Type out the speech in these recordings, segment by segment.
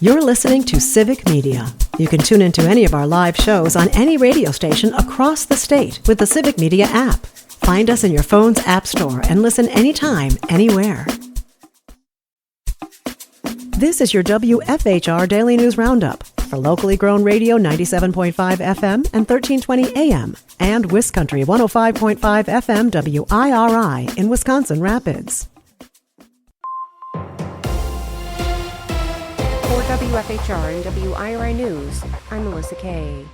You're listening to Civic Media. You can tune into any of our live shows on any radio station across the state with the Civic Media app. Find us in your phone's app store and listen anytime, anywhere. This is your WFHR Daily News Roundup for locally grown radio 97.5 FM and 1320 AM and WisCountry 105.5 FM WIRI in Wisconsin Rapids. For WFHR and WIRI News, I'm Melissa Kay.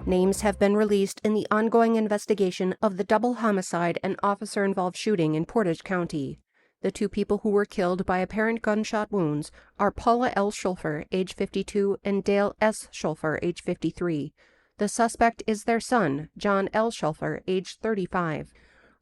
Names have been released in the ongoing investigation of the double homicide and officer-involved shooting in Portage County. The two people who were killed by apparent gunshot wounds are Paula L. Schulfer, age 52, and Dale S. Schulfer, age 53. The suspect is their son, John L. Schulfer, age 35.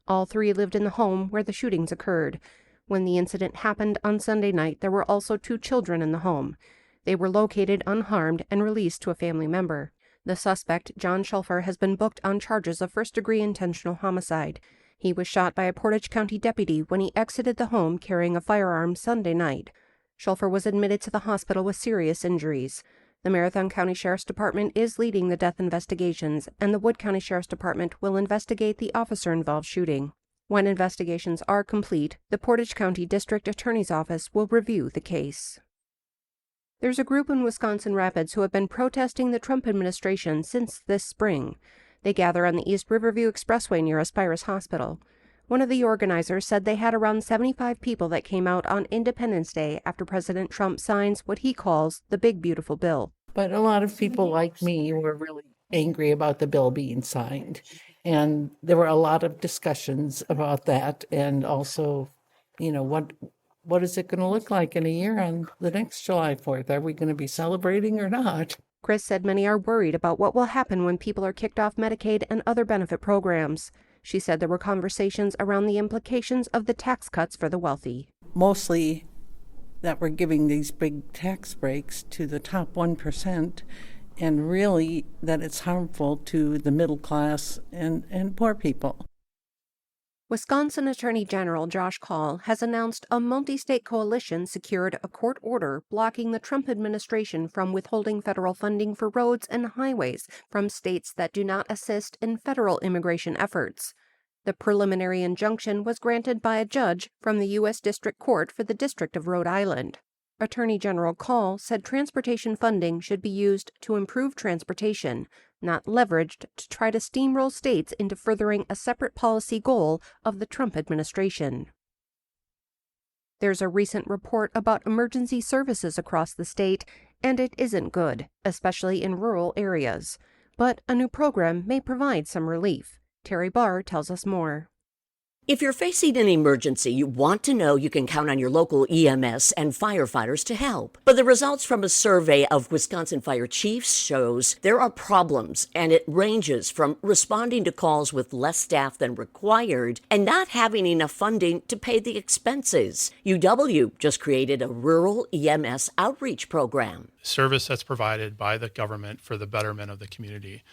All three lived in the home where the shootings occurred. When the incident happened on Sunday night, there were also two children in the home. They were located unharmed and released to a family member. The suspect, John Schulfer, has been booked on charges of first-degree intentional homicide. He was shot by a Portage County deputy when he exited the home carrying a firearm Sunday night. Schulfer was admitted to the hospital with serious injuries. The Marathon County Sheriff's Department is leading the death investigations, and the Wood County Sheriff's Department will investigate the officer-involved shooting. When investigations are complete, the Portage County District Attorney's Office will review the case. There's a group in Wisconsin Rapids who have been protesting the Trump administration since this spring. They gather on the East Riverview Expressway near Aspirus Hospital. One of the organizers said they had around 75 people that came out on Independence Day after President Trump signs what he calls the Big Beautiful Bill. But a lot of people like me were really angry about the bill being signed. And there were a lot of discussions about that. And also, what is it going to look like in a year on the next July 4th? Are we going to be celebrating or not? Chris said many are worried about what will happen when people are kicked off Medicaid and other benefit programs. She said there were conversations around the implications of the tax cuts for the wealthy. Mostly that we're giving these big tax breaks to the top 1%, and really that it's harmful to the middle class and poor people. Wisconsin Attorney General Josh Kaul has announced a multi-state coalition secured a court order blocking the Trump administration from withholding federal funding for roads and highways from states that do not assist in federal immigration efforts. The preliminary injunction was granted by a judge from the U.S. District Court for the District of Rhode Island. Attorney General Kaul said transportation funding should be used to improve transportation, not leveraged to try to steamroll states into furthering a separate policy goal of the Trump administration. There's a recent report about emergency services across the state, and it isn't good, especially in rural areas. But a new program may provide some relief. Terry Barr tells us more. If you're facing an emergency, you want to know you can count on your local EMS and firefighters to help. But the results from a survey of Wisconsin fire chiefs shows there are problems, and it ranges from responding to calls with less staff than required and not having enough funding to pay the expenses. UW just created a rural EMS outreach program. Service that's provided by the government for the betterment of the community.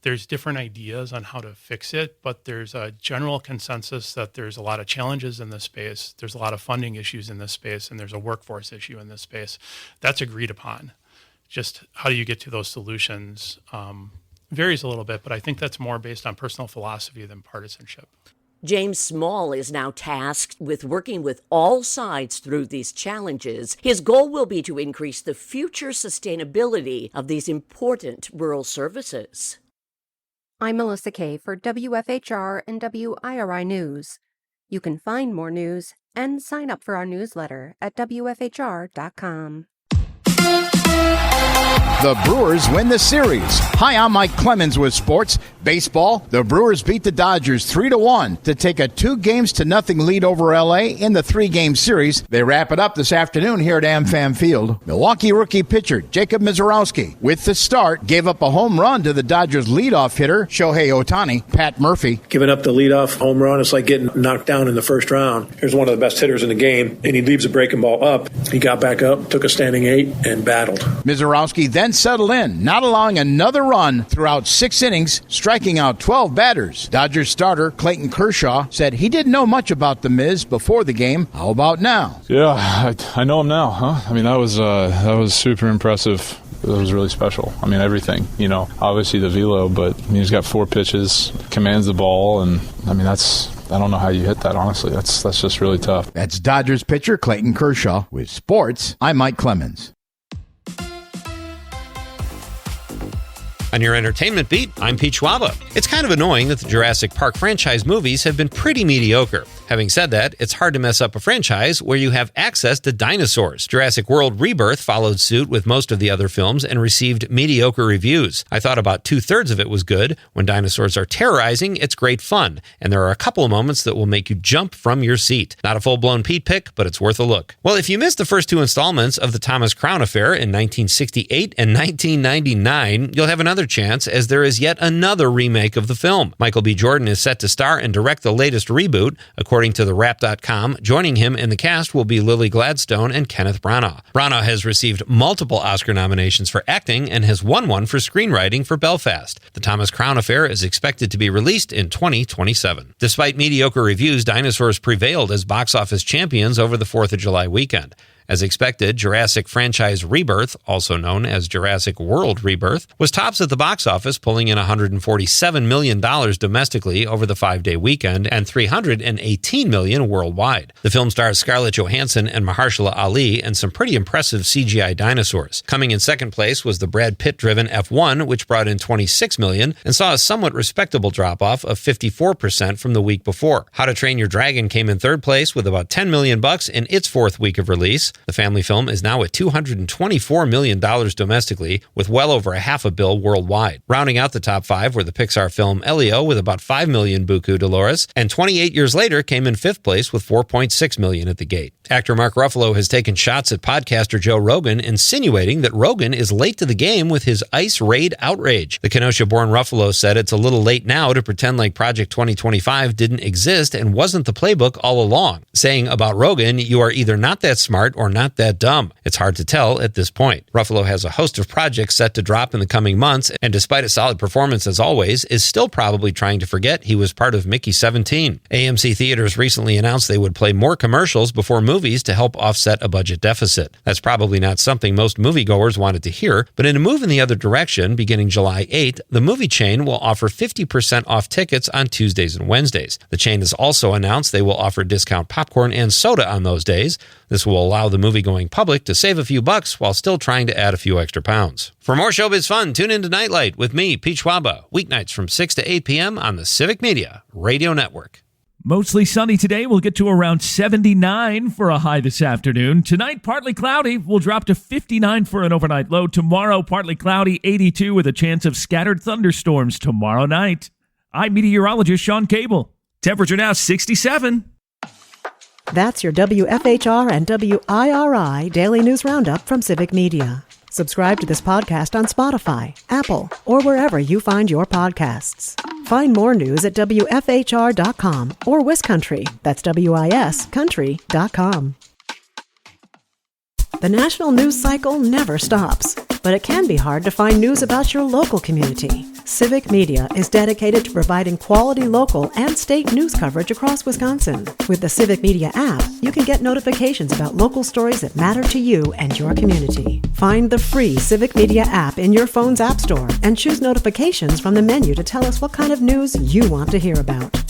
There's different ideas on how to fix it, but there's a general consensus that there's a lot of challenges in this space. There's a lot of funding issues in this space, and there's a workforce issue in this space. That's agreed upon. Just how do you get to those solutions varies a little bit, but I think that's more based on personal philosophy than partisanship. James Small is now tasked with working with all sides through these challenges. His goal will be to increase the future sustainability of these important rural services. I'm Melissa Kay for WFHR and WIRI News. You can find more news and sign up for our newsletter at WFHR.com. The Brewers win the series. Hi, I'm Mike Clemens with sports. Baseball, the Brewers beat the Dodgers 3-1 to take a 2-0 lead over L.A. in the 3-game series. They wrap it up this afternoon here at AmFam Field. Milwaukee rookie pitcher Jacob Mizorowski, with the start, gave up a home run to the Dodgers leadoff hitter Shohei Ohtani. Pat Murphy. Giving up the leadoff home run, it's like getting knocked down in the first round. Here's one of the best hitters in the game, and he leaves a breaking ball up. He got back up, took a standing 8, and battled. Mizorowski then defense settled in, not allowing another run throughout 6 innings, striking out 12 batters. Dodgers starter Clayton Kershaw said he didn't know much about the Miz before the game. How about now? Yeah, I know him now, huh? I mean, that was super impressive. It was really special. I mean, everything, obviously the velo, but he's got 4 pitches, commands the ball, and I mean, I don't know how you hit that, honestly. That's just really tough. That's Dodgers pitcher Clayton Kershaw. With sports, I'm Mike Clemens. On your entertainment beat, I'm Pete Schwaba. It's kind of annoying that the Jurassic Park franchise movies have been pretty mediocre. Having said that, it's hard to mess up a franchise where you have access to dinosaurs. Jurassic World Rebirth followed suit with most of the other films and received mediocre reviews. I thought about 2/3 of it was good. When dinosaurs are terrorizing, it's great fun, and there are a couple of moments that will make you jump from your seat. Not a full-blown Pete pick, but it's worth a look. Well, if you missed the first 2 installments of the Thomas Crown Affair in 1968 and 1999, you'll have another chance, as there is yet another remake of the film. Michael B. Jordan is set to star and direct the latest reboot. According to TheWrap.com, joining him in the cast will be Lily Gladstone and Kenneth Branagh. Branagh has received multiple Oscar nominations for acting and has won one for screenwriting for Belfast. The Thomas Crown Affair is expected to be released in 2027. Despite mediocre reviews, dinosaurs prevailed as box office champions over the 4th of July weekend. As expected, Jurassic franchise Rebirth, also known as Jurassic World Rebirth, was tops at the box office, pulling in $147 million domestically over the 5-day weekend and $318 million worldwide. The film stars Scarlett Johansson and Mahershala Ali and some pretty impressive CGI dinosaurs. Coming in second place was the Brad Pitt-driven F1, which brought in $26 million and saw a somewhat respectable drop-off of 54% from the week before. How to Train Your Dragon came in third place with about $10 million in its 4th week of release. The family film is now at $224 million domestically, with well over $500 million worldwide. Rounding out the top 5 were the Pixar film Elio with about $5 million buku Dolores, and 28 Years Later came in 5th place with $4.6 million at the gate. Actor Mark Ruffalo has taken shots at podcaster Joe Rogan, insinuating that Rogan is late to the game with his ICE raid outrage. The Kenosha-born Ruffalo said it's a little late now to pretend like Project 2025 didn't exist and wasn't the playbook all along, saying about Rogan, "You are either not that smart or not that dumb. It's hard to tell at this point." Ruffalo has a host of projects set to drop in the coming months, and despite a solid performance as always, is still probably trying to forget he was part of Mickey 17. AMC Theaters recently announced they would play more commercials before movies to help offset a budget deficit. That's probably not something most moviegoers wanted to hear, but in a move in the other direction, beginning July 8th, the movie chain will offer 50% off tickets on Tuesdays and Wednesdays. The chain has also announced they will offer discount popcorn and soda on those days. This will allow the movie-going public to save a few bucks while still trying to add a few extra pounds. For more showbiz fun, tune into Nightlight with me, Pete Schwaba, weeknights from 6 to 8 p.m. on the Civic Media Radio Network. Mostly sunny today. We'll get to around 79 for a high this afternoon. Tonight, partly cloudy. We'll drop to 59 for an overnight low. Tomorrow, partly cloudy, 82 with a chance of scattered thunderstorms tomorrow night. I'm meteorologist Sean Cable. Temperature now 67. That's your WFHR and WIRI Daily News Roundup from Civic Media. Subscribe to this podcast on Spotify, Apple, or wherever you find your podcasts. Find more news at WFHR.com or WisCountry, that's WIS Country.com. The national news cycle never stops, but it can be hard to find news about your local community. Civic Media is dedicated to providing quality local and state news coverage across Wisconsin. With the Civic Media app, you can get notifications about local stories that matter to you and your community. Find the free Civic Media app in your phone's app store and choose notifications from the menu to tell us what kind of news you want to hear about.